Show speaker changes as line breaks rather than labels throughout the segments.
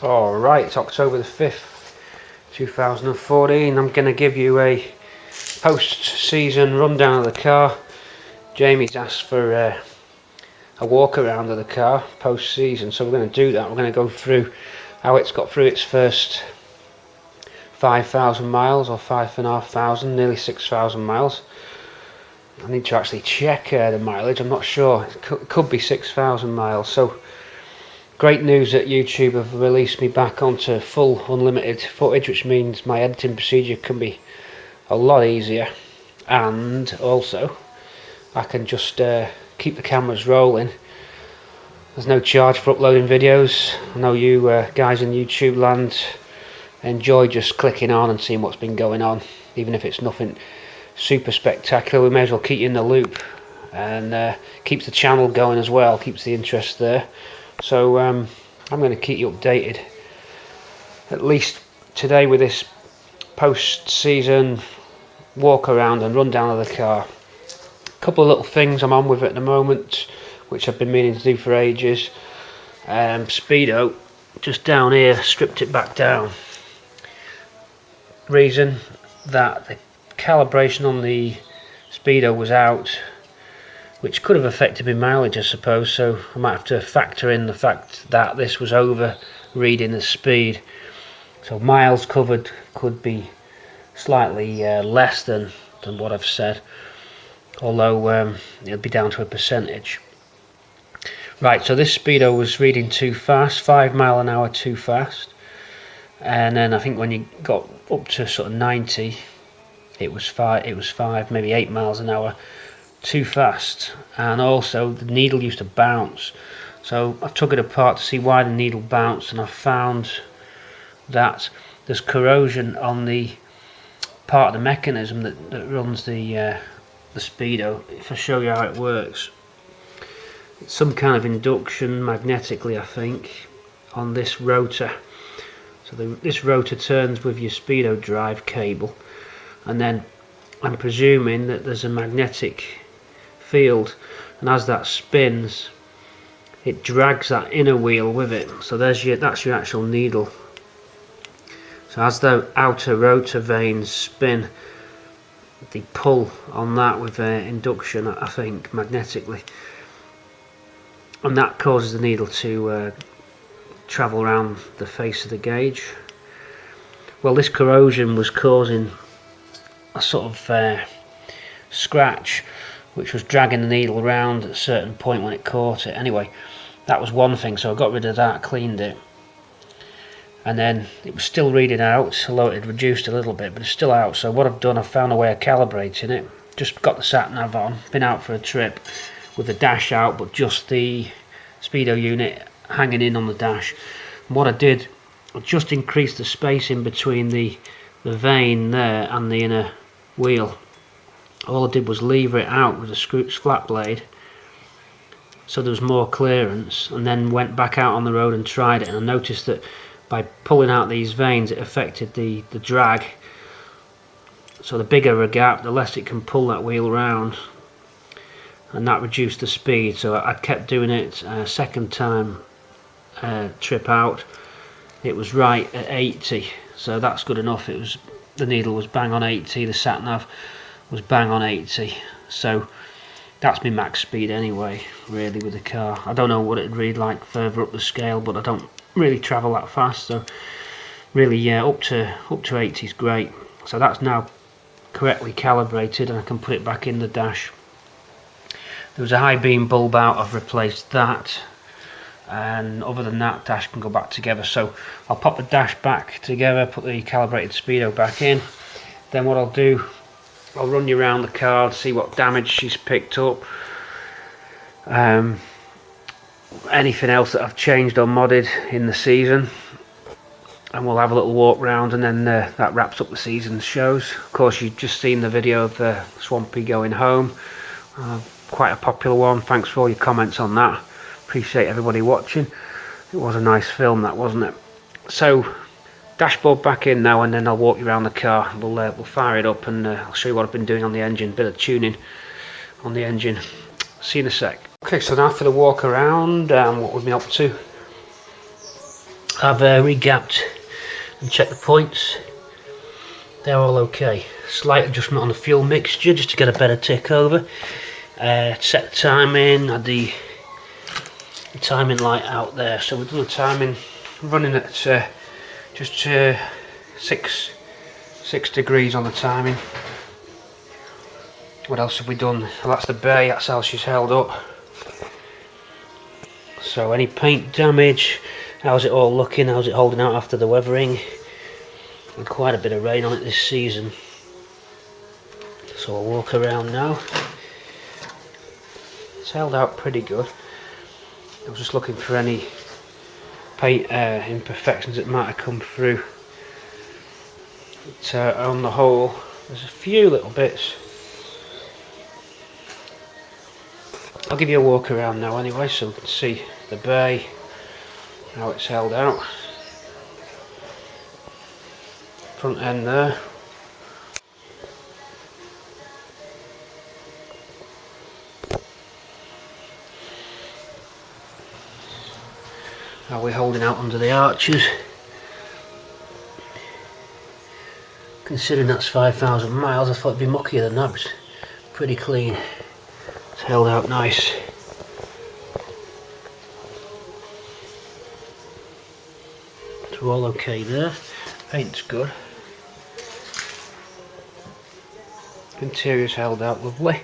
Alright, it's October the 5th, 2014. I'm going to give you a post-season rundown of the car. Jamie's asked for a walk around of the car post-season, so we're going to do that. We're going to go through how it's got through its first 5,000 miles or 5,500, nearly 6,000 miles. I need to actually check the mileage, I'm not sure. It could be 6,000 miles. So great news that YouTube have released me back onto full unlimited footage, which means my editing procedure can be a lot easier, and also I can just keep the cameras rolling. There's no charge for uploading videos. I know you guys in YouTube land enjoy just clicking on and seeing what's been going on, even if it's nothing super spectacular. We may as well keep you in the loop, and keeps the channel going as well, keeps the interest there. So I'm going to keep you updated, at least today, with this post-season walk around and rundown of the car. A couple of little things I'm on with at the moment, which I've been meaning to do for ages. Speedo, just down here, stripped it back down. Reason that the calibration on the speedo was out, which could have affected my mileage, I suppose, so I might have to factor in the fact that this was over reading the speed. So miles covered could be slightly less than what I've said, although it'll be down to a percentage. Right, so this speedo was reading too fast, 5 miles an hour too fast, and then I think when you got up to sort of 90, it was 5, maybe 8 miles an hour too fast. And also the needle used to bounce, so I took it apart to see why the needle bounced, and I found that there's corrosion on the part of the mechanism that runs the speedo. If I show you how it works, it's some kind of induction magnetically, I think, on this rotor. So this rotor turns with your speedo drive cable, and then I'm presuming that there's a magnetic field, and as that spins, it drags that inner wheel with it. So that's your actual needle. So as the outer rotor vanes spin, they pull on that with induction, I think, magnetically, and that causes the needle to travel around the face of the gauge. Well, this corrosion was causing a sort of scratch, which was dragging the needle around at a certain point when it caught it. Anyway, that was one thing, so I got rid of that, cleaned it, and then it was still reading out, although it had reduced a little bit, but it's still out. So what I've done, I've found a way of calibrating it. Just got the sat nav on, been out for a trip with the dash out, but just the speedo unit hanging in on the dash. And what I did, I just increased the space in between the vane there and the inner wheel. All I did was lever it out with a flat blade, so there was more clearance, and then went back out on the road and tried it, and I noticed that by pulling out these vanes, it affected the drag. So the bigger a gap, the less it can pull that wheel around, and that reduced the speed. So I kept doing it. Second time trip out, it was right at 80, so that's good enough. The needle was bang on 80, the sat nav was bang on 80, so that's my max speed anyway, really, with the car. I don't know what it'd read like further up the scale, but I don't really travel that fast, so really up to 80 is great. So that's now correctly calibrated, and I can put it back in the dash. There was a high beam bulb out, I've replaced that, and other than that, dash can go back together. So I'll pop the dash back together, put the calibrated speedo back in. Then what I'll do, I'll run you around the car to see what damage she's picked up, anything else that I've changed or modded in the season, and we'll have a little walk round, and then that wraps up the season shows. Of course, you've just seen the video of the Swampy going home, quite a popular one. Thanks for all your comments on that, appreciate everybody watching. It was a nice film, that, wasn't it? So dashboard back in now, and then I'll walk you around the car. We'll fire it up, and I'll show you what I've been doing on the engine, bit of tuning on the engine. See you in a sec. Okay, so now for the walk around, what we've been up to. I've regapped and checked the points. They're all okay. Slight adjustment on the fuel mixture just to get a better tick over. Set the timing, had the timing light out there, so we've done the timing running at just 6 degrees on the timing. What else have we done? Well, that's the bay, that's how she's held up. So any paint damage, how's it all looking, how's it holding out after the weathering? With quite a bit of rain on it this season. So I'll walk around now. It's held out pretty good. I was just looking for any paint imperfections that might have come through. But on the whole, there's a few little bits. I'll give you a walk around now anyway, so you can see the bay, how it's held out. Front end there. How we're holding out under the arches. Considering that's 5,000 miles, I thought it'd be muckier than that, but it's pretty clean. It's held out nice. So all okay there. Paint's good. Interior's held out lovely.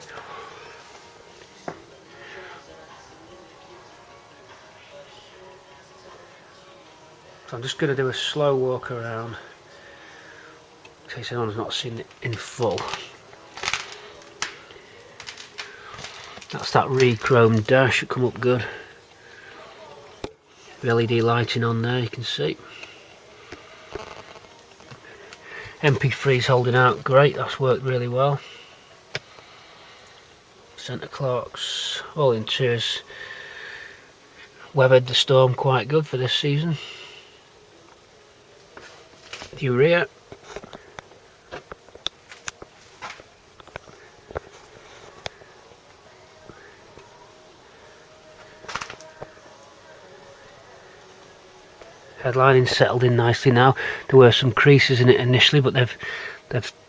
So I'm just going to do a slow walk around in case anyone's not seen it in full. That's that re-chromed dash, should come up good. LED lighting on there, you can see. MP3's holding out great, that's worked really well. Centre clocks, all interiors weathered the storm quite good for this season. The rear. Headlining settled in nicely now. There were some creases in it initially, but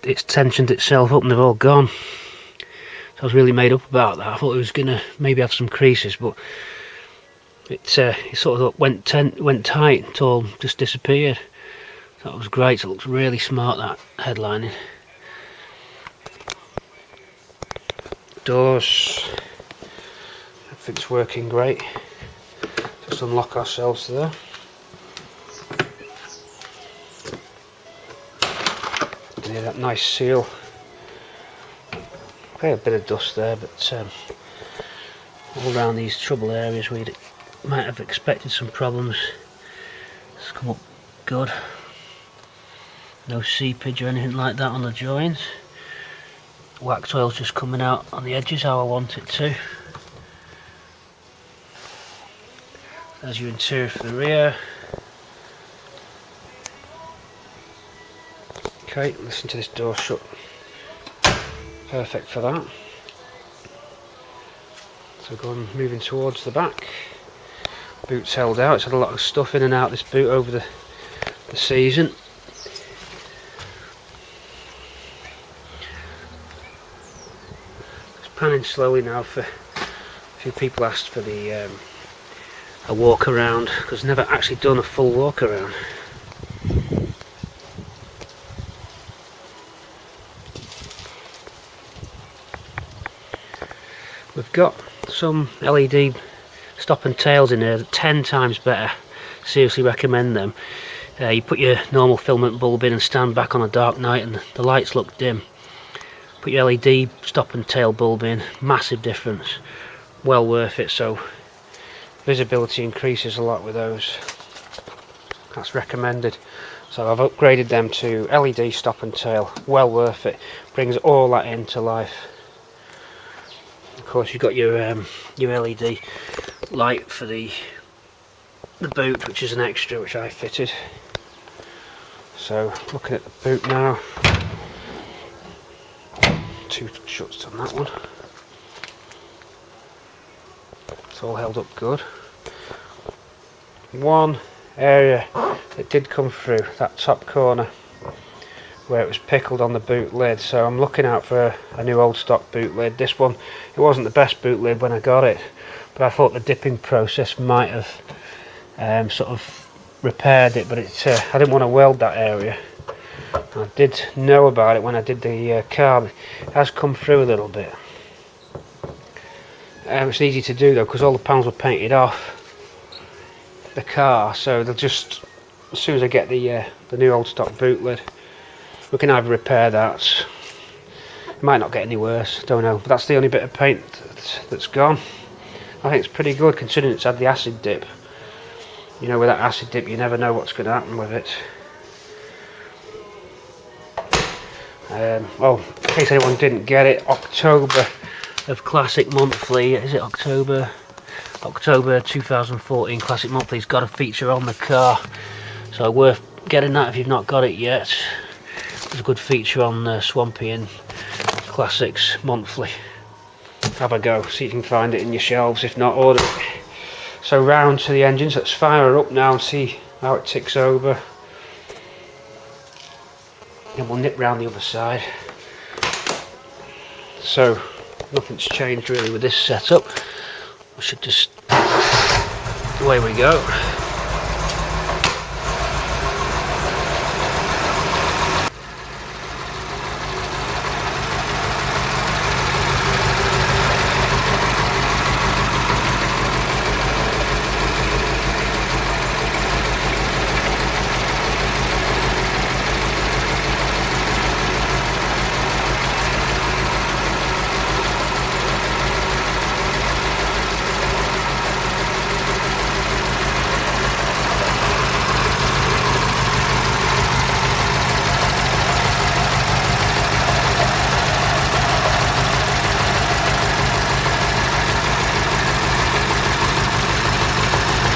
it's tensioned itself up and they've all gone. So I was really made up about that. I thought it was gonna maybe have some creases, but it sort of went tight until just disappeared. So that was great. So it looks really smart, that headlining. Doors, everything's working great. Just unlock ourselves there. Yeah, that nice seal. Okay, a bit of dust there, but all around these trouble areas we might have expected some problems. It's come up good. No seepage or anything like that on the joins. Wax oil's just coming out on the edges how I want it to. There's your interior for the rear. Okay, listen to this door shut. Perfect for that. So going moving towards the back. Boot's held out. It's had a lot of stuff in and out this boot over the season. Just panning slowly now. For a few people asked for the a walk around, because I've never actually done a full walk around. We've got some LED stop and tails in here, 10 times better. Seriously recommend them. You put your normal filament bulb in and stand back on a dark night and the lights look dim. Put your LED stop and tail bulb in, massive difference. Well worth it, so visibility increases a lot with those. That's recommended. So I've upgraded them to LED stop and tail, well worth it. Brings all that into life. Of course you've got your LED light for the boot, which is an extra, which I fitted. So looking at the boot now, 2 shuts on that one. It's all held up good. One area that did come through, that top corner where it was pickled on the boot lid. So I'm looking out for a new old stock boot lid. This one, it wasn't the best boot lid when I got it, but I thought the dipping process might have sort of repaired it, but I didn't want to weld that area. I did know about it when I did the car. It has come through a little bit. It's easy to do though, because all the panels were painted off the car, so they'll just, as soon as I get the new old stock boot lid, we can either repair that. It might not get any worse, don't know, but that's the only bit of paint that's gone. I think it's pretty good considering it's had the acid dip. You know, with that acid dip you never know what's going to happen with it. Oh, in case anyone didn't get it, October of Classic Monthly, is it October 2014 Classic Monthly's got a feature on the car, so worth getting that if you've not got it yet. There's a good feature on Swampy and Classics Monthly. Have a go, see if you can find it in your shelves. If not, order it. So round to the engines. Let's fire her up now and see how it ticks over. Then we'll nip round the other side. So nothing's changed really with this setup. We should just, away we go.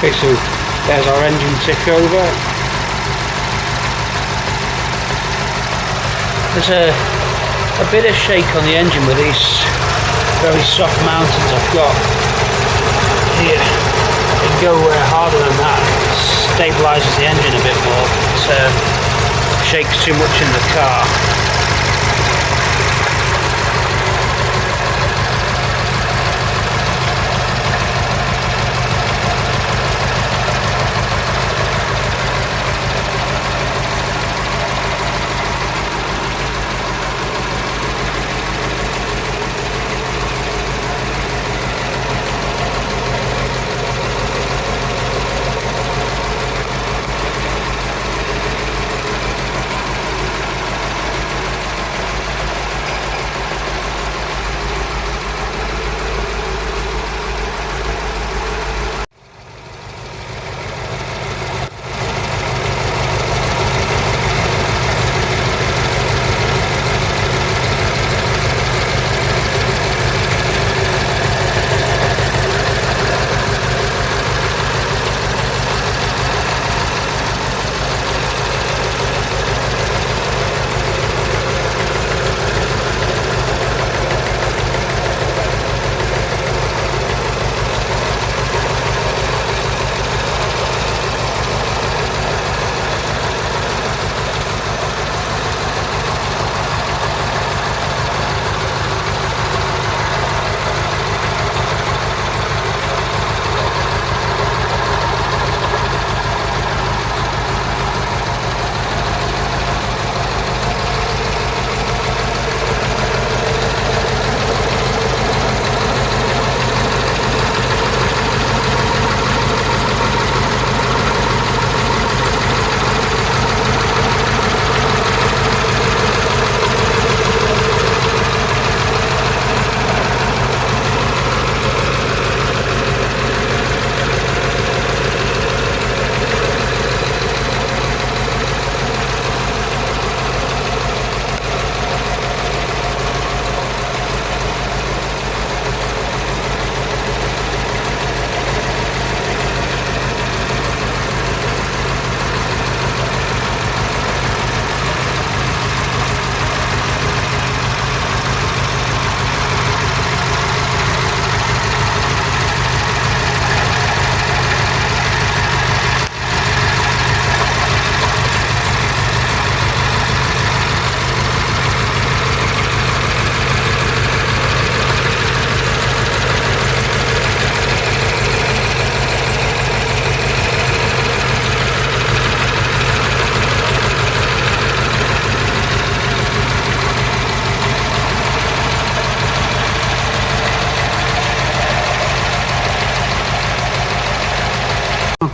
Okay, so there's our engine tick over. There's a bit of shake on the engine with these very soft mountings I've got here. They can go harder than that. It stabilises the engine a bit more. It shakes too much in the car.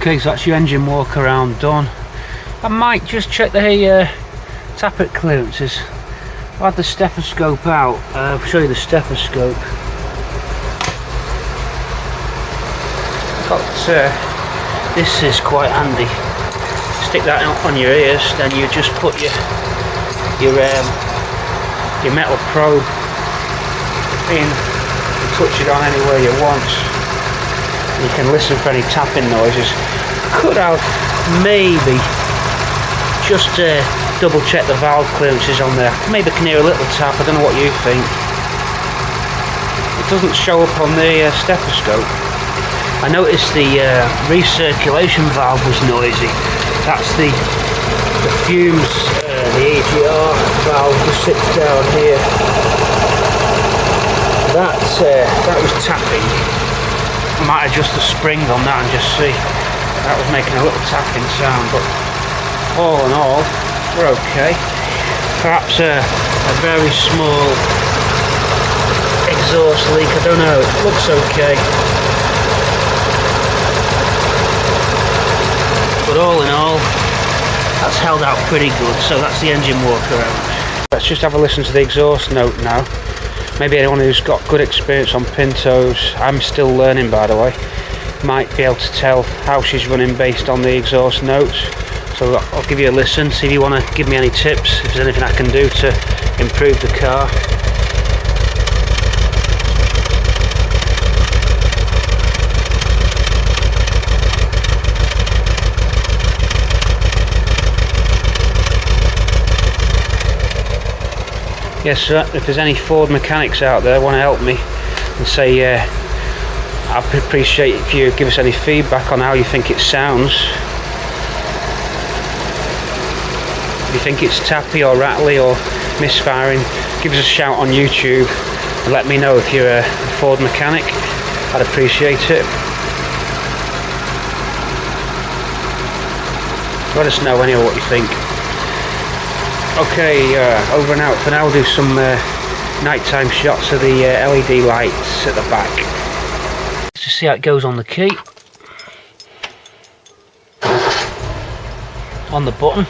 Okay, so that's your engine walk around done. I might just check the tappet clearances. I've had the stethoscope out. I'll show you the stethoscope. This is quite handy. Stick that on your ears, then you just put your metal probe in and touch it on anywhere you want. You can listen for any tapping noises. Could have maybe just double check the valve clearances on there. Maybe can hear a little tap. I don't know what you think. It doesn't show up on the stethoscope. I noticed the recirculation valve was noisy. That's the fumes, the AGR valve just sits down here. That was tapping. I might adjust the spring on that and just see. That was making a little tapping sound, but all in all, we're okay. Perhaps a very small exhaust leak, I don't know, it looks okay. But all in all, that's held out pretty good, so that's the engine walk around. Let's just have a listen to the exhaust note now. Maybe anyone who's got good experience on Pintos, I'm still learning by the way, might be able to tell how she's running based on the exhaust notes. So I'll give you a listen, see if you want to give me any tips, if there's anything I can do to improve the car. Yes, if there's any Ford mechanics out there want to help me and say, I'd appreciate if you give us any feedback on how you think it sounds. If you think it's tappy or rattly or misfiring, give us a shout on YouTube and let me know if you're a Ford mechanic. I'd appreciate it. Let us know anyway what you think. Okay, over and out for now. We'll do some nighttime shots of the LED lights at the back. Let's just see how it goes on the key. On the button.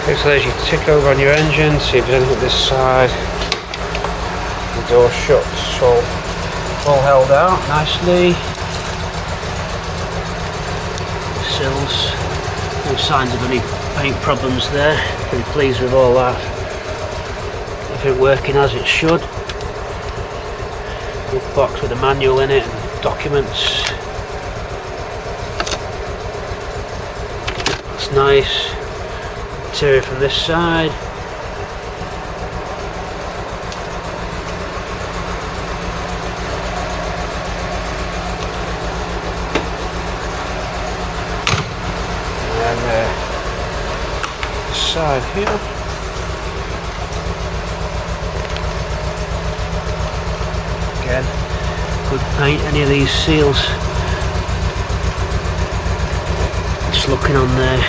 Okay, so there's your tick over on your engine. See if there's anything this side. The door shuts, all held out nicely. Sills, no signs of any paint problems there. Pretty pleased with all that. Everything working as it should. Good box with a manual in it and documents. That's nice. Interior from this side. Side here. Again, good paint. Any of these seals, just looking on there,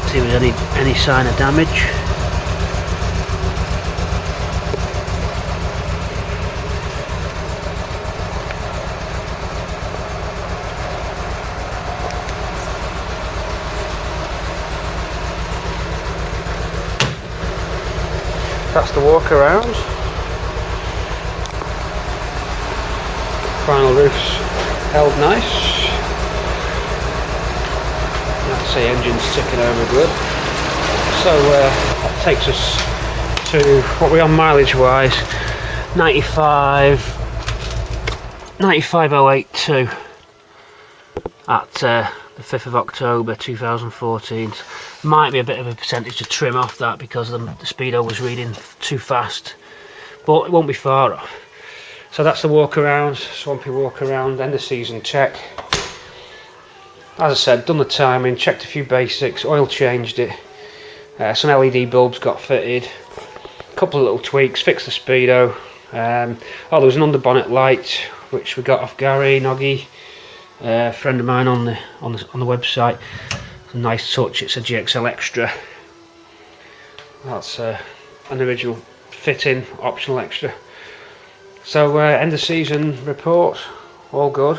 see if there's any sign of damage. That's the walk around. Final roof's held nice. That's the engine's ticking over good. So that takes us to what we're on mileage wise, 95,082 at the 5th of October 2014. Might be a bit of a percentage to trim off that because the speedo was reading too fast, but it won't be far off. So that's the walk around, Swampy walk around, end of season check. As I said, done the timing, checked a few basics, oil changed it, some LED bulbs got fitted, a couple of little tweaks, fixed the speedo. There was an underbonnet light which we got off Gary Noggy, a friend of mine on the website. A nice touch. It's a GXL Extra. That's an original fitting, optional extra. So end of season report, all good,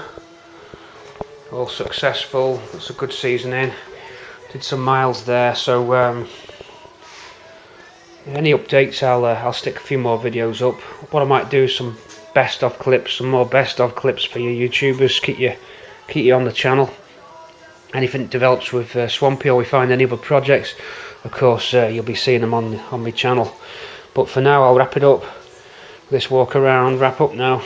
all successful. It's a good season in. Did some miles there, so any updates I'll stick a few more videos up. What I might do is some best of clips, some more best of clips for you YouTubers, keep you on the channel. Anything that develops with Swampy, or we find any other projects, of course you'll be seeing them on my channel. But for now I'll wrap it up. This walk around, wrap up now,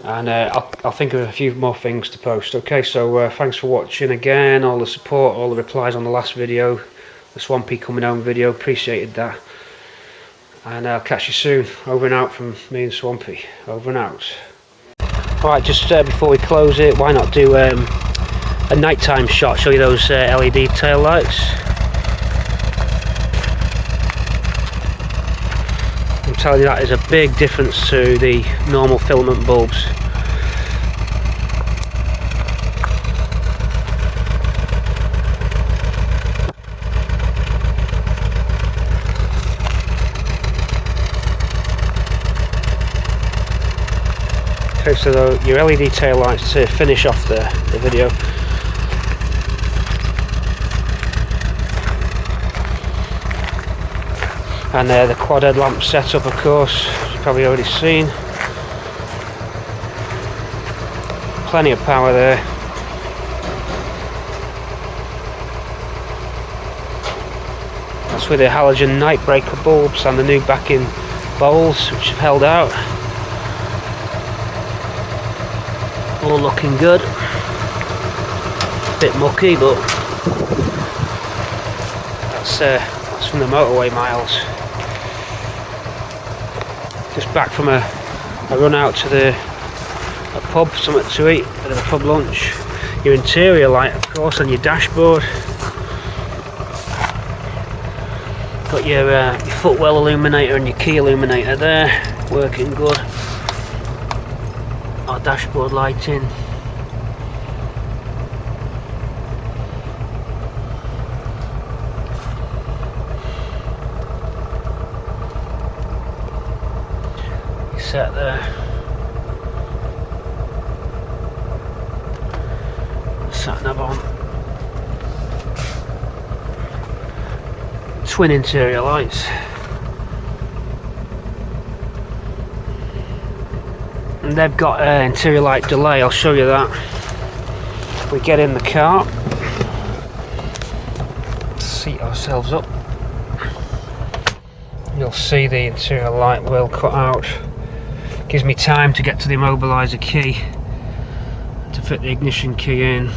and I'll think of a few more things to post. Okay, so thanks for watching again, all the support, all the replies on the last video, the Swampy coming home video, appreciated that. And I'll catch you soon. Over and out from me and Swampy. Over and out. Right, just before we close it, why not do a nighttime shot, show you those LED tail lights. I'm telling you, that is a big difference to the normal filament bulbs. Okay, so your LED tail lights to finish off the video. And the quad headlamp setup, of course, you've probably already seen. Plenty of power there. That's with the halogen night breaker bulbs and the new backing bowls, which have held out. All looking good. Bit mucky, but that's from the motorway miles. Just back from a run out to a pub, something to eat, bit of a pub lunch. Your interior light, of course, on your dashboard. Got your footwell illuminator and your key illuminator there, working good. Our dashboard lighting. Set there. Sat nav on. Twin interior lights. And they've got interior light delay, I'll show you that. We get in the car, seat ourselves up, you'll see the interior light well cut out. Gives me time to get to the immobiliser key to fit the ignition key in.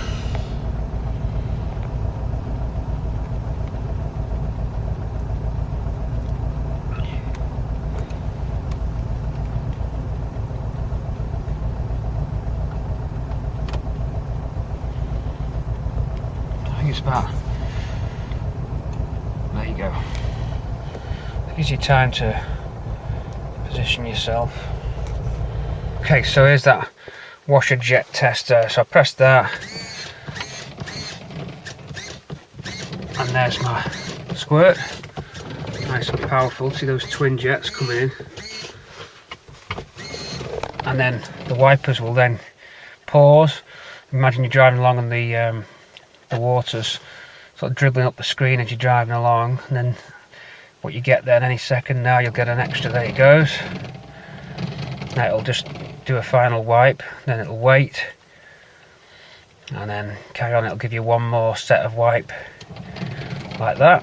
About, there you go. It gives you time to position yourself. Okay, so here's that washer jet tester. So I pressed that, and there's my squirt. Nice and powerful. See those twin jets coming in, and then the wipers will then pause. Imagine you're driving along on the water's sort of dribbling up the screen as you're driving along, and then what you get there in any second now, you'll get an extra, there it goes. Now it'll just do a final wipe, then it'll wait, and then carry on. It'll give you one more set of wipe like that.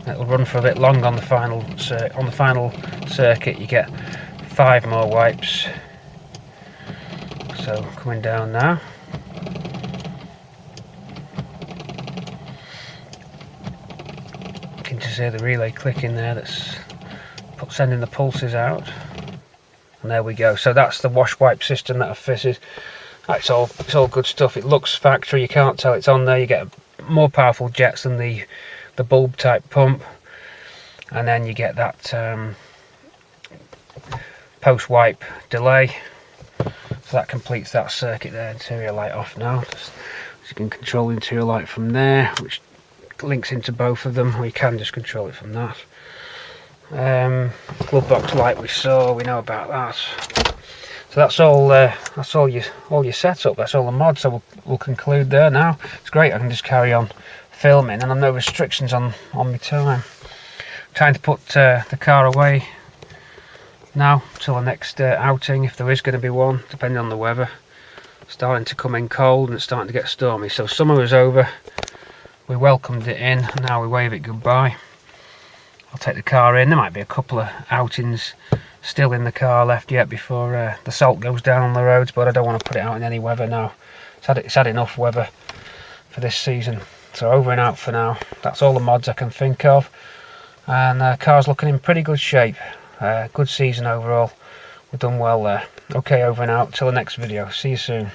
It'll run for a bit long on the final circuit. You get 5 more wipes. So coming down now. You can just hear the relay clicking there, that's sending the pulses out. And there we go. So that's the wash wipe system that I've fitted. It's all good stuff. It looks factory, you can't tell it's on there. You get more powerful jets than the bulb type pump, and then you get that post wipe delay. So that completes that circuit there. Interior light off now. So you can control the interior light from there, which links into both of them, or you can just control it from that. Glove box light we saw, we know about that. So that's all your setup. That's all the mods. So we'll conclude there now. It's great. I can just carry on filming, and I've no restrictions on my time. I'm trying to put the car away now till the next outing, if there is going to be one, depending on the weather. It's starting to come in cold and it's starting to get stormy. So summer is over. We welcomed it in, and now we wave it goodbye. I'll take the car in. There might be a couple of outings still in the car left yet before the salt goes down on the roads, but I don't want to put it out in any weather now. It's had enough weather for this season. So over and out for now. That's all the mods I can think of, and the car's looking in pretty good shape. Good season overall. We've done well there. Okay, over and out till the next video. See you soon.